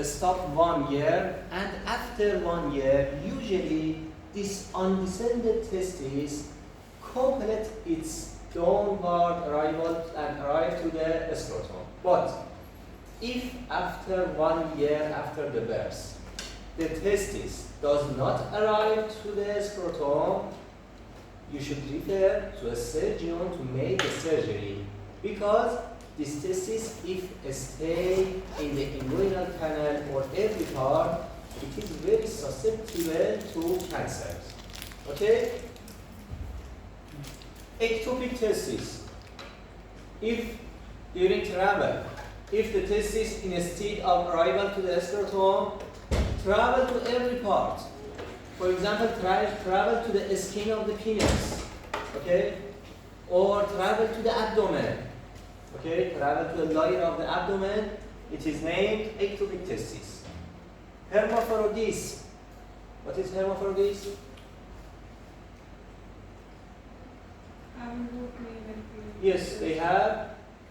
stop 1 year, and after 1 year, usually this undescended testis complete its downward arrival and arrive to the scrotum. But if after 1 year after the birth, the testis does not arrive to the scrotum, you should refer to a surgeon to make a surgery, because this testis, if stay in the inguinal canal or every part, it is very susceptible to cancers. Okay? Ectopic testis. If during travel, if the testis instead of arrival to the scrotum, travel to every part. For example, travel to the skin of the penis, okay? Or travel to the abdomen, okay? Travel to the layer of the abdomen. It is named ectopic testis. Hermaphrodites. What is hermaphrodites? Yes, they have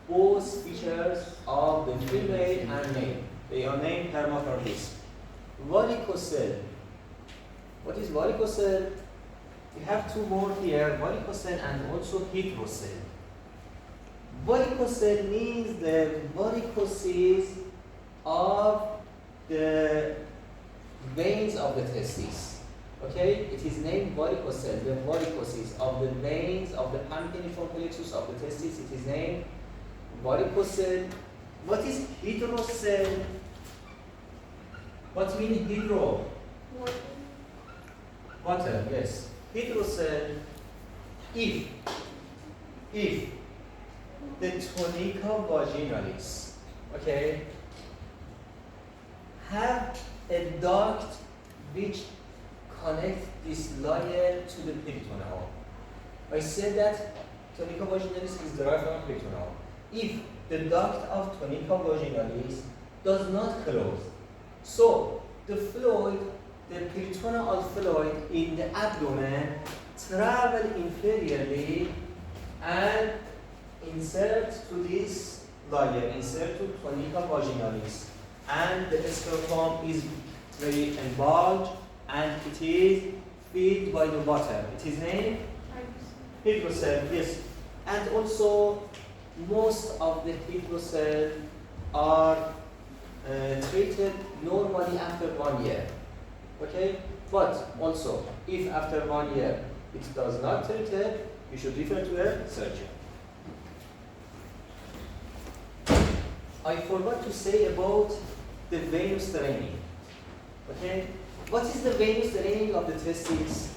both features of the female and male. They are named hermaphrodites. Varicocele. What is varicocele? We have two more here, varicocele and also hydrocele. Varicocele means the varices of the veins of the testis. Okay, it is named varicocele, the varices of the veins of the pampiniform plexus of the testis. It is named varicocele. What is hydrocele? What means hydro? Water, yes. Hydrocele, if the tunica vaginalis, okay, have a duct which connects this layer to the peritoneum. I said that tunica vaginalis is derived from peritoneum. If the duct of tunica vaginalis does not close, so the fluid, the peritoneal fluid in the abdomen travel inferiorly and insert to this layer, insert to tunica vaginalis, and the scrotum is very enlarged and it is filled by the water. It is named hydrocele, yes. And also most of the hydrocele are treated normally after 1 year. Okay? But also, if after 1 year it does not treat it, you should refer to a surgeon. I forgot to say about the venous draining. Okay? What is the venous draining of the testes?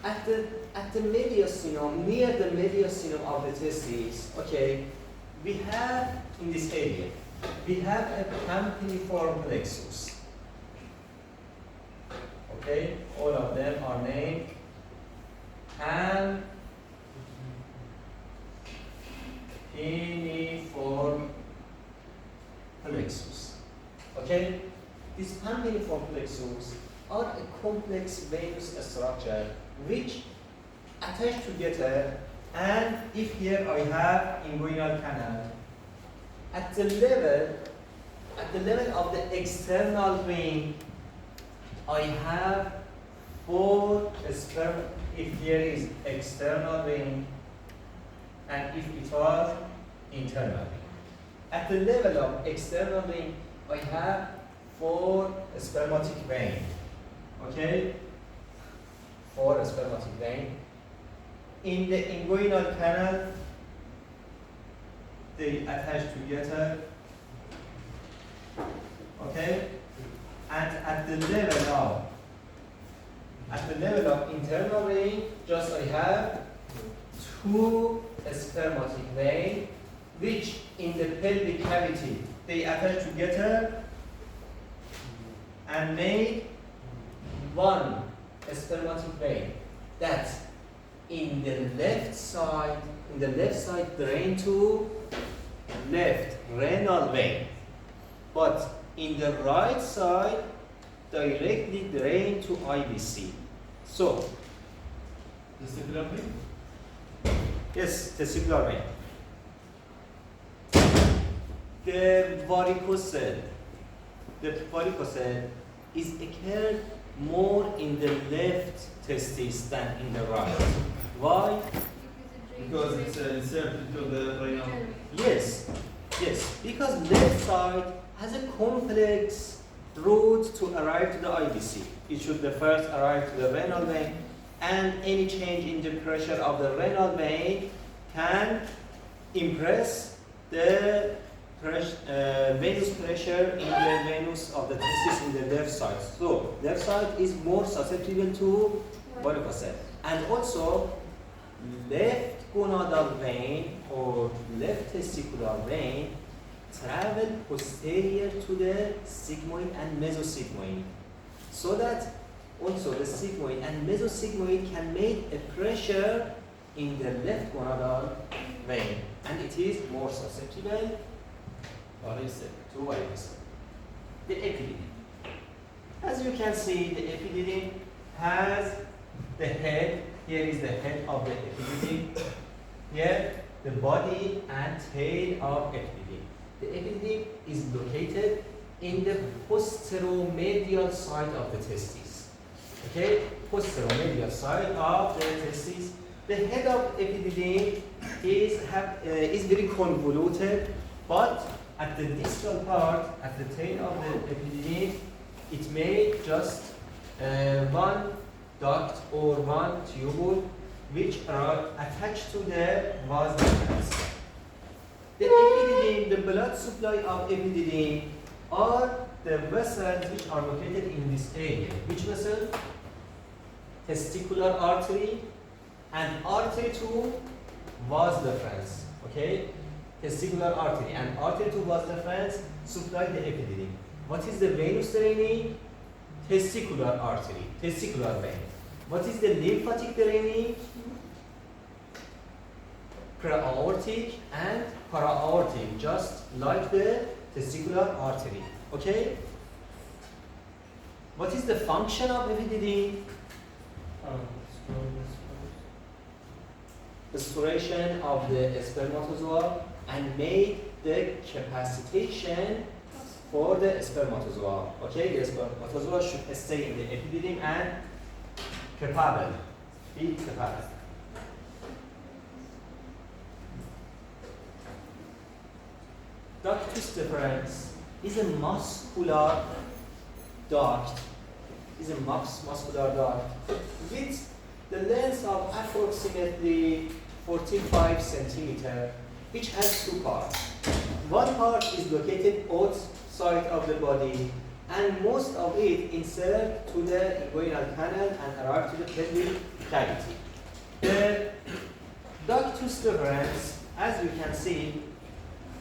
At the mediastinum, near the mediastinum of the testes, okay, we have in this area, we have a pampiniform plexus. Okay, all of them are named pampiniform plexus. Okay, these pampiniform plexus are a complex venous structure which attach together, and if here I have inguinal canal, at the level of the external ring, I have 4 sperm. If here is external ring, and if it was internal ring. At the level of external ring, I have 4 spermatic vein. Okay, 4 spermatic vein. In the inguinal canal, they attach together. Okay, and at the level of internal vein, just I have 2 spermatic vein, which in the pelvic cavity they attach together and make 1 spermatic vein that in the left side drain to left renal vein, but in the right side directly drain to IVC. So, Testicular vein? yes, testicular vein. the varicocele. The varicocele is occurred more in the left testis than in the right. Why? Because it's inserted into the renal. Yes, yes, because left side has a complex route to arrive to the IVC. It should the first arrive to the renal vein, and any change in the pressure of the renal vein can impress the venous pressure in the venous of the testis in the left side. So left side is more susceptible to varicocele. And also left gonadal vein or left testicular vein travel posterior to the sigmoid and mesosigmoid, so that also the sigmoid and mesosigmoid can make a pressure in the left gonadal vein, and it is more susceptible to varicocele. The epidydym. As you can see, the epidydym has the head. Here is the head of the epidydym. Here, the body and tail of epidydym. The epidydym is located in the posteromedial side of the testis. Okay, posteromedial side of the testis. The head of epidydym is very convoluted, but at the distal part, at the tail of the epidydym, it may just one duct or one tubule which are attached to the vas deferens. The epidydym, the blood supply of epidydym are the vessels which are located in this area. Which vessel? Testicular artery and artery to vas deferens. Okay? Testicular artery and artery to vas deferens supply the epidydym. What is the venous draining? Testicular artery, testicular vein. What is the lymphatic draining? Preaortic and para-aortic, just like the testicular artery. Okay? What is the function of epidydym? Restoration of the spermatozoa and make the capacitation for the spermatozoa. Okay, the spermatozoa should stay in the epidydym and be capable. Ductus deferens is a muscular duct. Muscular duct with the length of approximately 45 centimeter, which has two parts. One part is located outside of the body, and most of it insert to the inguinal canal and arrive to the pelvic cavity. The ductus deferens, as you can see,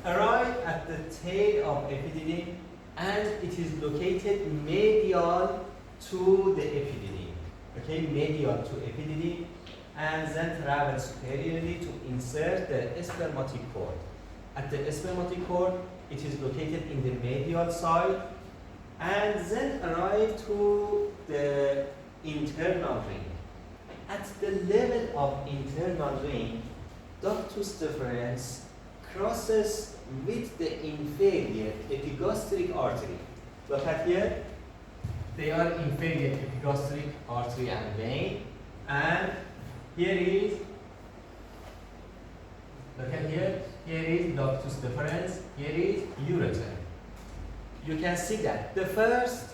arrive at the tail of epidydym, and it is located medial to the epidydym. Okay, medial to epidydym, and then travel superiorly to insert the spermatic cord. At the spermatic cord, it is located in the medial side, and then arrive to the internal ring. At the level of internal ring, ductus deferens crosses with the inferior epigastric artery. Look at here. They are inferior epigastric artery and vein, and here is, look at here, here is ductus deferens, here is urethra. You can see that the first,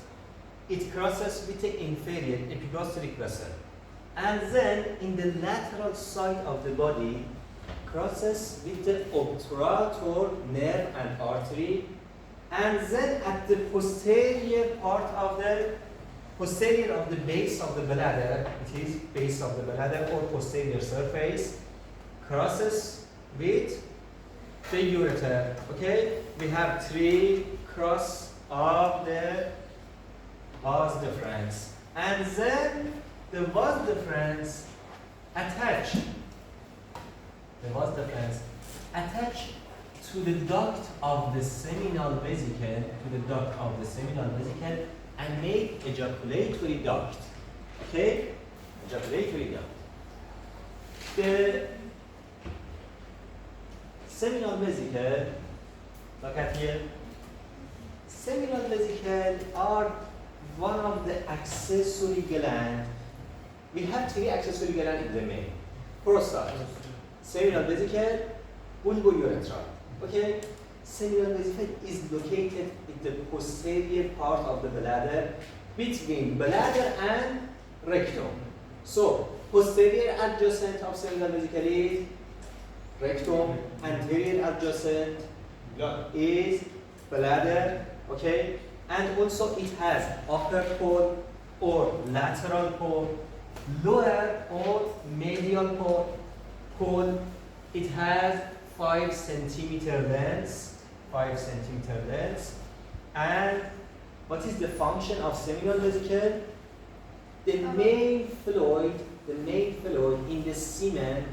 it crosses with the inferior epigastric vessel, and then in the lateral side of the body crosses with the obturator nerve and artery, and then at the posterior part of the base of the bladder, it is base of the bladder or posterior surface, crosses with the urethra. Okay, we have three cross of the vas deferens, and then the vas deferens attach to the duct of the seminal vesicle, and make ejaculatory duct. Okay? Ejaculatory duct. The seminal vesicle Look at here. Seminal vesicle are one of the accessory glands. We have three accessory glands in the male. Prostate, seminal vesicle, bulbourethra. Okay? Seminal vesicle is located in the posterior part of the bladder between bladder and rectum. So, posterior adjacent of seminal vesicle is rectum, anterior adjacent is bladder, okay? And also it has upper pole or lateral pole, lower or medial pole. It has 5 centimeter length, 5 centimeter length. And what is the function of seminal vesicle? The main fluid in the semen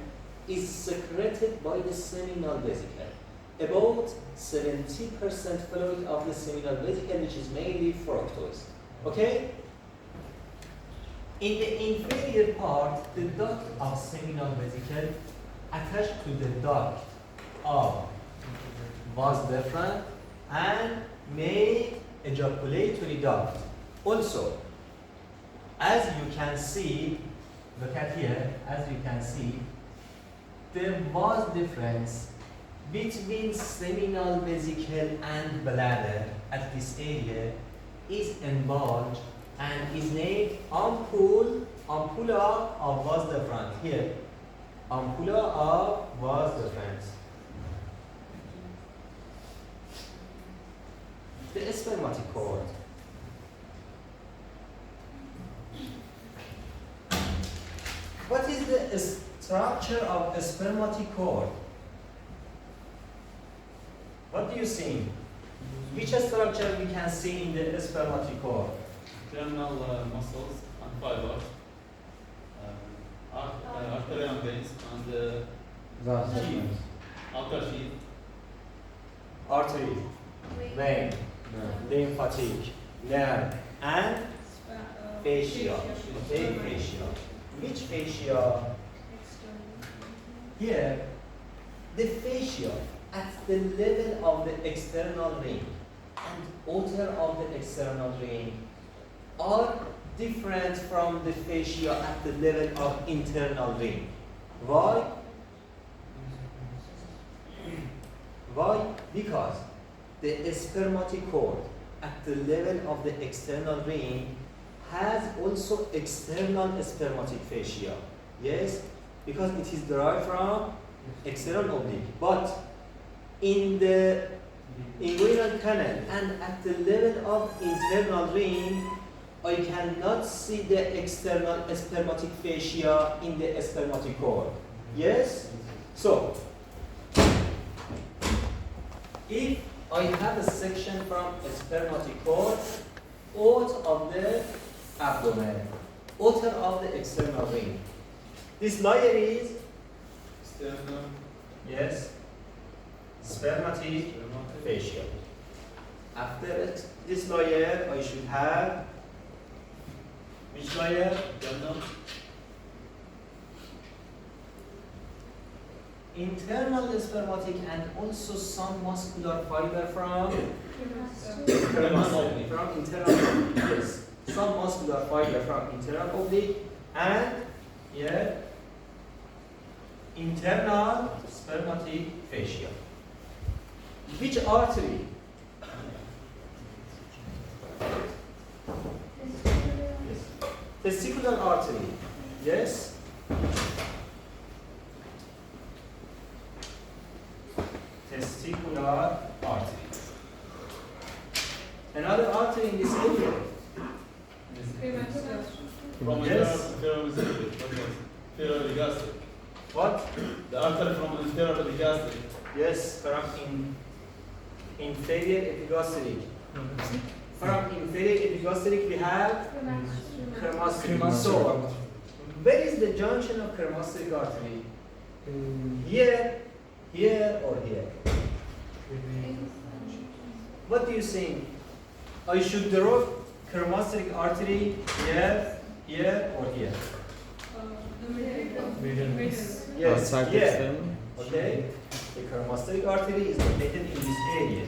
is secreted by the seminal vesicle. About 70% fluid of the seminal vesicle, which is mainly fructose. Okay? In the inferior part, the duct of seminal vesicle attached to the duct of vas deferens and main ejaculatory duct. Also, as you can see, look at here, as you can see, the vas deferens between seminal vesicle and bladder at this area is enlarged and is named ampulla of vas deferens. Here, ampulla of vas deferens. The spermatic cord. What is the structure of a spermatic cord? What do you see? Which structure we can see in the spermatic cord? Internal muscles and fibers, arterial veins, and sheath, outer sheath. Artery, vein, lymphatic, nerve, and fascia. Okay, fascia. Which fascia? Here, the fascia at the level of the external ring and outer of the external ring are different from the fascia at the level of internal ring. Why? Why? Because the spermatic cord at the level of the external ring has also external spermatic fascia. Yes? Because it is derived from external oblique. But in the inguinal canal and at the level of internal ring, I cannot see the external spermatic fascia in the spermatic cord. Yes? So, if I have a section from a spermatic cord out of the abdomen, outer of the external ring, this layer is External. yes, spermatic fascia. After this layer, I should have which layer? Internal spermatic and also some muscular fiber from internal yes, some muscular fiber from internal oblique and here internal spermatic fascia. Which artery? Yes. Testicular artery. Yes. Testicular artery. Another artery in this area. From Yes. inferior gastric. What? The artery from inferior gastric. Yes, from inferior epigastric. From inferior epigastric we have cremasteric. So, where is the junction of cremasteric artery? Here, here, or here? What do you think? I should draw cremasteric artery here, here, or here? The middle. Yes, Outside here. external. Okay. The prostatic artery is located in this area.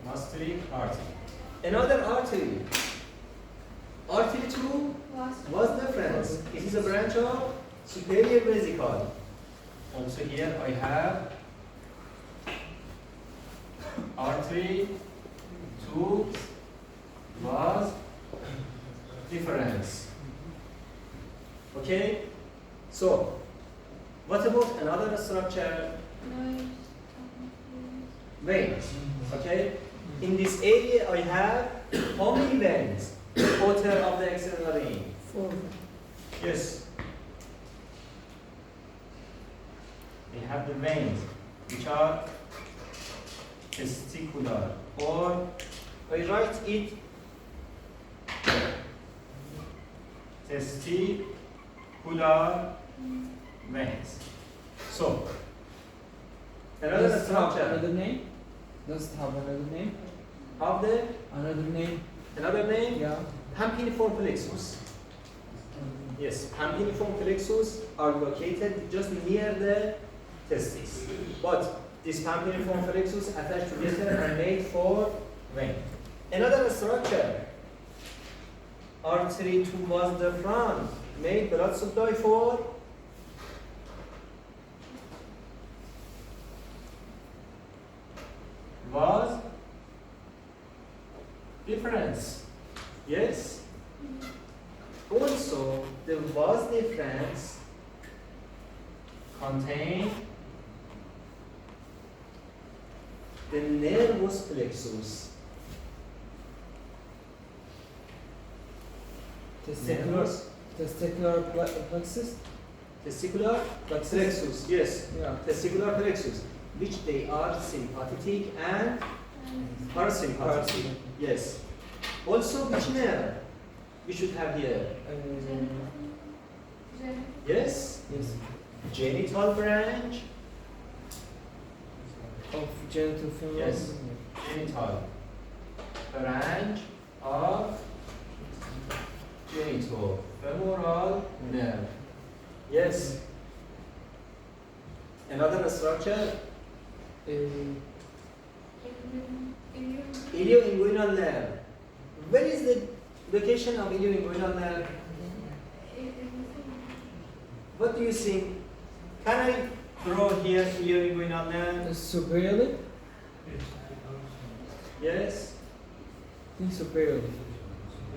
Prostatic artery. Another artery. Artery 2 was deferens. It is a branch of superior vesicle. Also here I have artery 2 was deferens. Okay? So, what about another structure? Veins. Okay? In this area I have how many veins? Quarter of the external ring. 4. Yes. We have the veins, which are testicular, or I write it testicular veins. So, another Does it have structure another name? Does it have another name? of the Another name? another name, Yeah. pampiniform plexus. Yes, pampiniform plexus are located just near the testis. But this pampiniform plexus attached together and made for vein. Another structure, artery towards the front, made blood supply for was difference. Yes. Also, the vas deferens contain the nervus plexus. Testicular plexus? Testicular plexus. Yes. Yeah. Testicular plexus, which they are sympathetic and parasympathetic. Yes. Also, which nerve we should have here? Yes. Yes. Genital branch. Of genital femoral. Yes. Genital branch of genital femoral nerve. Yes. Another structure, ilioinguinal nerve. Where is the location of ilioinguinal nerve? What do you think? Can I draw here ilioinguinal nerve? Superiorly? Yes. I think superiorly.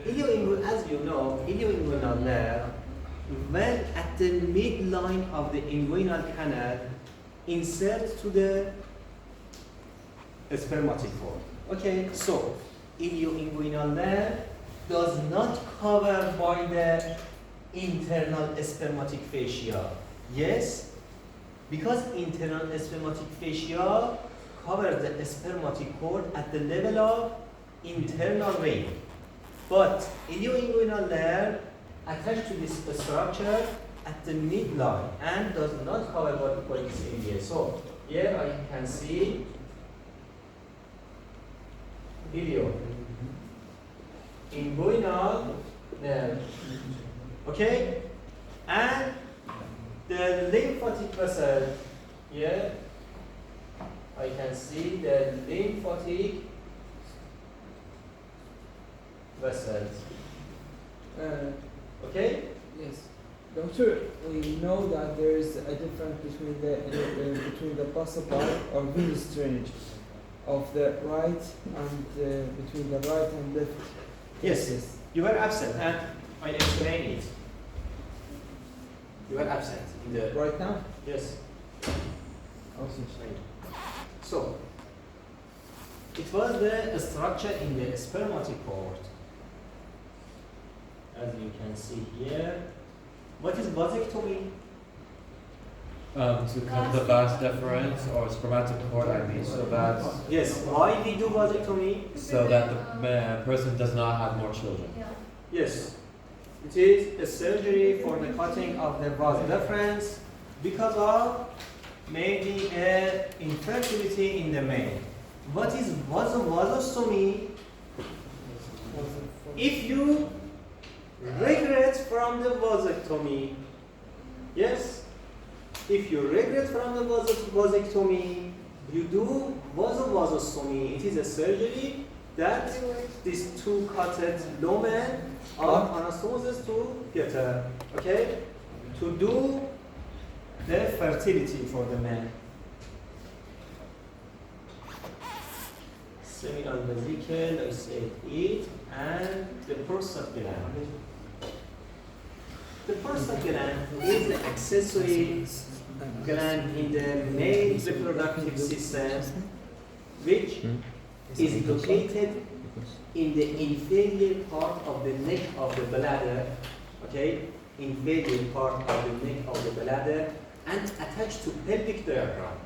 As you know, ilioinguinal nerve, when at the midline of the inguinal canal, insert to the spermatic cord. Okay, so ilioinguinal nerve does not cover by the internal spermatic fascia. Yes, because internal spermatic fascia covers the spermatic cord at the level of internal vein. But ilioinguinal nerve attached to this structure at the midline and does not cover by this area. So here I can see ilioinguinal nerve. Okay? And the lymphatic vessel, here I can see the lymphatic vessels. Okay? Yes. Doctor, we know that there is a difference between the basal part or venous drainage of the right and between the right and left. Yes. You were absent and I explained it. You were absent in the Right now? yes. Also. So it was the structure in the spermatic cord. As you can see here. What is vasectomy? To cut the vas deferens or spermatic cord, I mean, so that Yes. Why we do vasectomy? the person does not have more children. Yes. It is a surgery for the cutting of the vas deferens because of maybe a infertility in the male. What is vasostomy? If you regret from the vasectomy, Yes? If you regret from the vasectomy, you do vasovasostomy. It is a surgery that these two cutted lumen are anastomosis together, okay? To do the fertility for the man. Seminal vesicle, I said it, and the prostate gland. The prostate gland is the accessory gland in the male reproductive system, which is located in the inferior part of the neck of the bladder, okay? Inferior part of the neck of the bladder and attached to pelvic diaphragm,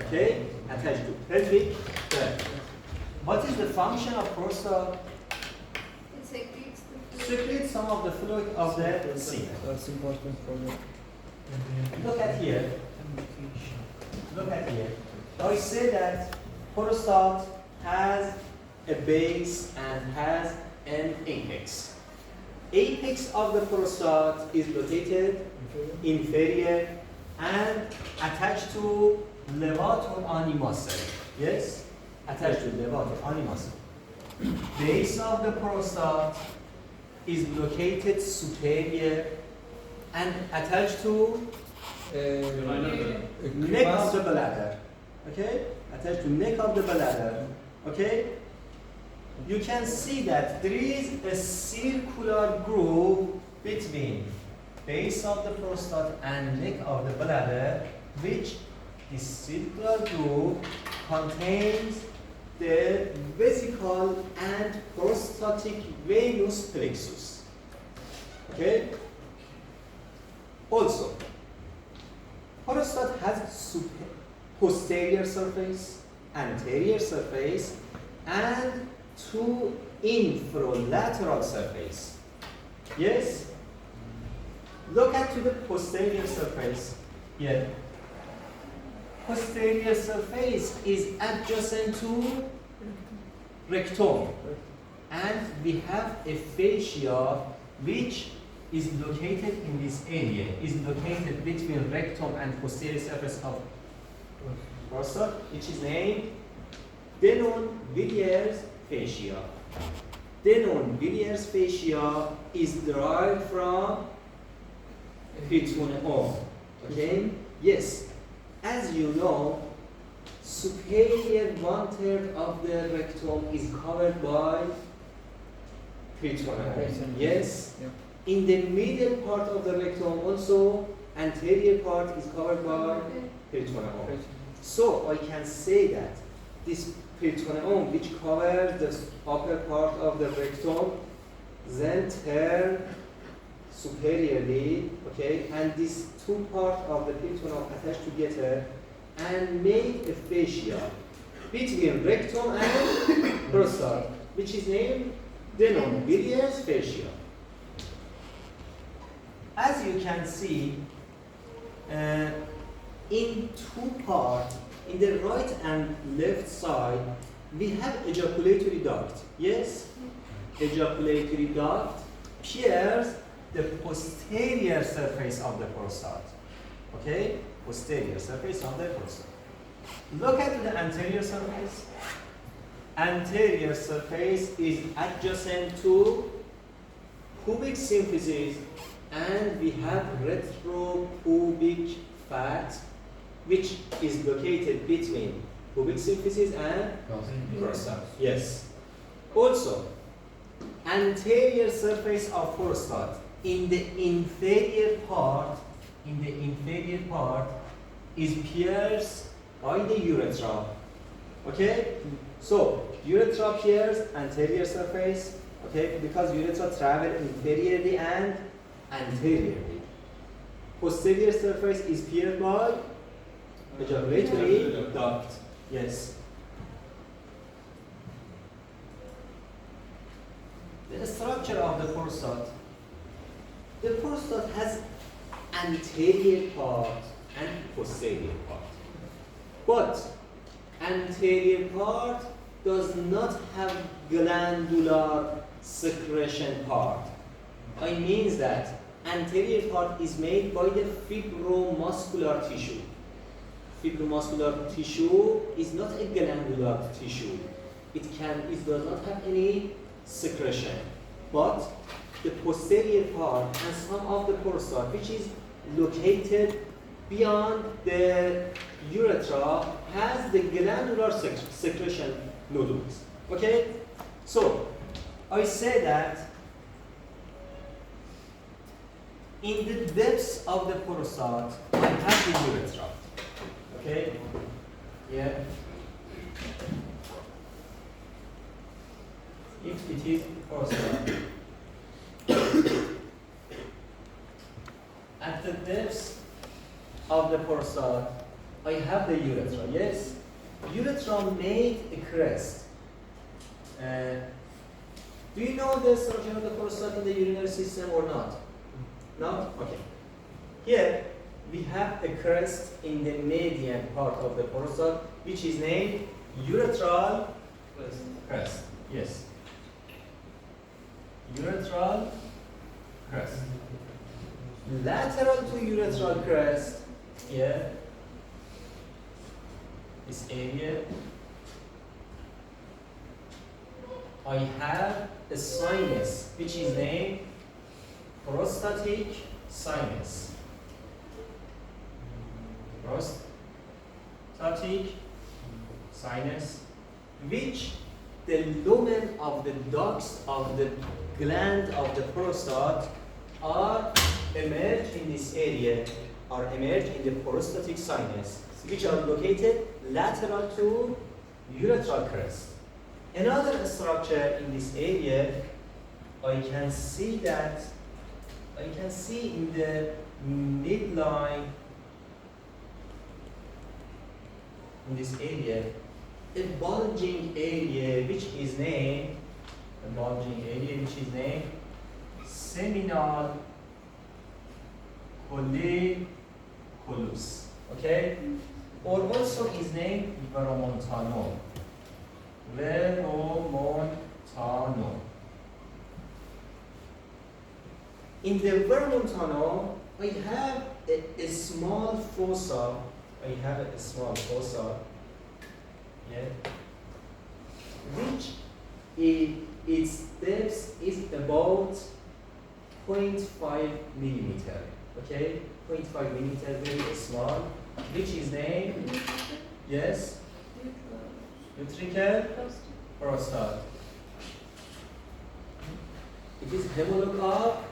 okay? Attached to pelvic diaphragm. What is the function of prostate? It secretes the Secrete some of the fluid of the semen. That's important for the Look at here. Look at here. I say that prostate has a base and has an apex. Apex of the prostate is located inferior and attached to levator ani muscle. Yes? Attached to levator ani muscle. Base of the prostate is located superior and attached to neck of the bladder. Okay? Attached to neck of the bladder. Okay? You can see that there is a circular groove between base of the prostate and neck of the bladder, which this circular groove contains the vesical and prostatic venous plexus. Okay? Also, prostate has posterior surface, anterior surface, and two infralateral surface. Yes? Look at to the posterior surface. Here. Posterior surface is adjacent to rectum. And we have a fascia which is located in this area, is located between rectum and posterior surface of prostate, which is named Denon-Villiers fascia. Denon-Villiers fascia is derived from peritoneum. Okay? Yes. As you know, superior 1/3 of the rectum is covered by peritoneum. Yes. Yeah. In the middle part of the rectum also, anterior part is covered by peritoneum. So I can say that this peritoneum, which covers the upper part of the rectum, then turn superiorly, okay, and these two parts of the peritoneum attached together and make a fascia between rectum and prostate, which is named Denon-Villiers fascia. As you can see, in two parts, in the right and left side, we have ejaculatory duct. Yes? Ejaculatory duct pierces the posterior surface of the prostate. Okay? Posterior surface of the prostate. Look at the anterior surface. Anterior surface is adjacent to pubic symphysis, and we have retropubic fat, which is located between pubic symphysis and prostate. Yes. Also, anterior surface of prostate in the inferior part, is pierced by the urethra. Okay? So, urethra pierces anterior surface, okay, because urethra travel inferiorly and anteriorly. Posterior surface is pierced by ejaculatory duct. Yes. The structure of the prostate. The prostate has anterior part and posterior part. But anterior part does not have glandular secretion part. I mean that anterior part is made by the fibromuscular tissue. Fibromuscular tissue is not a glandular tissue. It does not have any secretion, but the posterior part and some of the prostate, which is located beyond the urethra, has the glandular secretion nodules. Okay? So, I say that in the depths of the prostate, I have the urethra. Okay? Yeah. If it is prostate, at the depths of the prostate, I have the urethra. Yes? Urethra made a crest. Do you know the structure of the prostate in the urinary system or not? No? Okay. Here we have a crest in the median part of the prostate, which is named urethral crest. Yes. Urethral crest. Lateral to urethral crest, here, this area, I have a sinus, which is named prostatic sinus. Prostatic sinus, which the lumen of the ducts of the gland of the prostate are emerged in this area, are emerged in the prostatic sinus, which are located lateral to urethral crest. Another structure in this area, I can see in the midline, in this area, a bulging area which is named seminal colliculus. Okay? Or also is named veromontano. In the veromontano, I have a small fossa. Yeah, which its depth is about 0.5 millimeter. Okay, 0.5 millimeter, very small, which is named, yes, utricle prostate. It is envelope of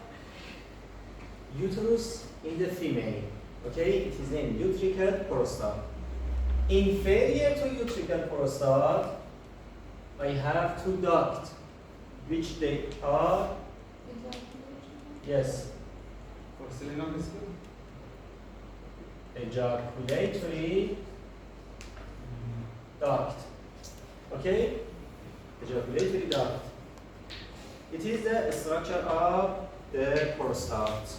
uterus in the female. Okay, it is named utricle prostate. Inferior to utricle prostate, I have two ducts, which they are, yes, ejaculatory duct. Okay? Ejaculatory duct. It is the structure of the prostate.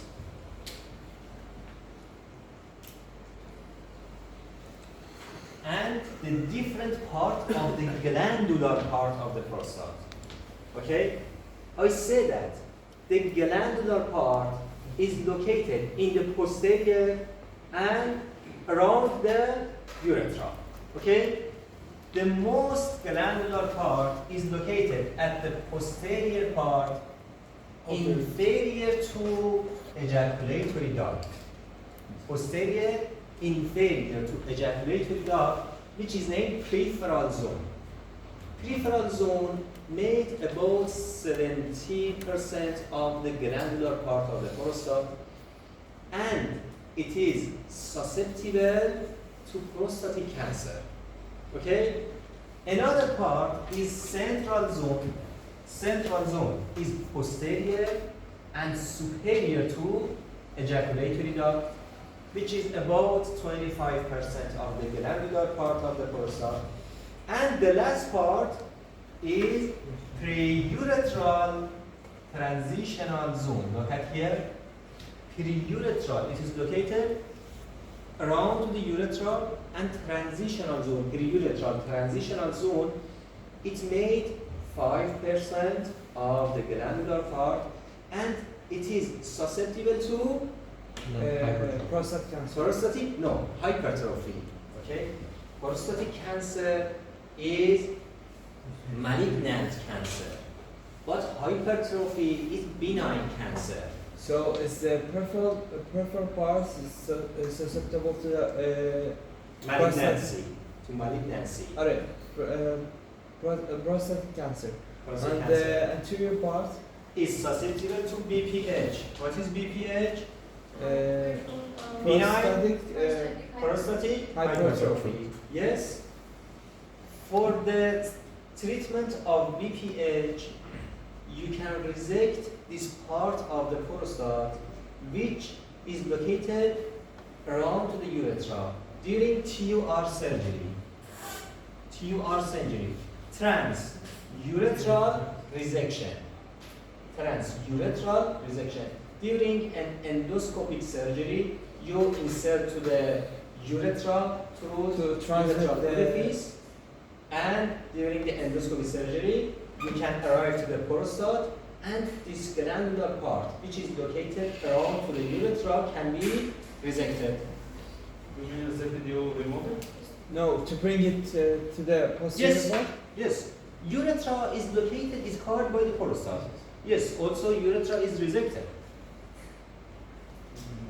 And the different part of the glandular part of the prostate. Okay? I say that the glandular part is located in the posterior and around the urethra. Okay? The most glandular part is located at the posterior part, inferior to ejaculatory duct. Posterior, inferior to ejaculatory duct, which is named peripheral zone. Peripheral zone made about 70% of the glandular part of the prostate, and it is susceptible to prostatic cancer. Okay? Another part is central zone. Central zone is posterior and superior to ejaculatory duct, which is about 25% of the glandular part of the prostate. And the last part is preurethral transitional zone. Look at here. Preurethral, it is located around the urethra, and transitional zone, preurethral transitional zone, it made 5% of the glandular part, and it is susceptible to prostate cancer. prostatic, no, hypertrophy. Okay? Prostatic cancer is malignant cancer, but hypertrophy is benign cancer. So is the peripheral parts is susceptible to the Malignancy. To malignancy. alright, prostate cancer. Prostate And cancer the anterior part, is susceptible to BPH. What is BPH? prostatic Prostatic hypertrophy. Yes. For the treatment of BPH, you can resect this part of the prostate which is located around to the urethra during TUR surgery. TUR surgery. Transurethral resection. Transurethral resection. During an endoscopic surgery, you insert to the urethra through To transmit urethral the- orifice, and during the endoscopic surgery, you can arrive to the prostate, and this glandular part, which is located around to the urethra, can be resected. You mean resected, you remove it? No, to bring it to the posterior Yes. part. Yes, urethra is located, is covered by the prostate. Yes, also urethra is resected.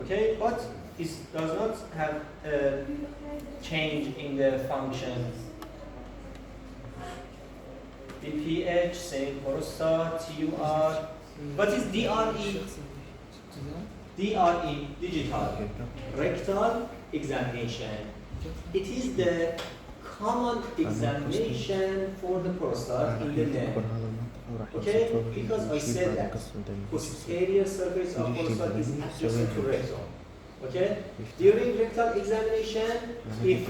Okay, but it does not have a change in the function. BPH, same prostate, TUR. What is DRE? DRE, digital, rectal examination. It is the common examination for the prostate in the neck. Okay, because I said that posterior surface of prostate is adjacent to rectum. Okay, during rectal examination, if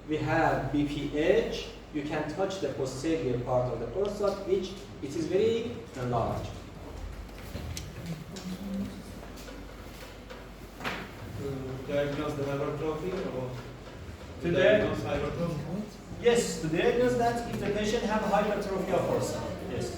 we have BPH, you can touch the posterior part of the prostate, which it is very enlarged. To diagnose the hypertrophy or To diagnose hypertrophy? Yes, to diagnose that if the patient have hypertrophy of prostate. Yes.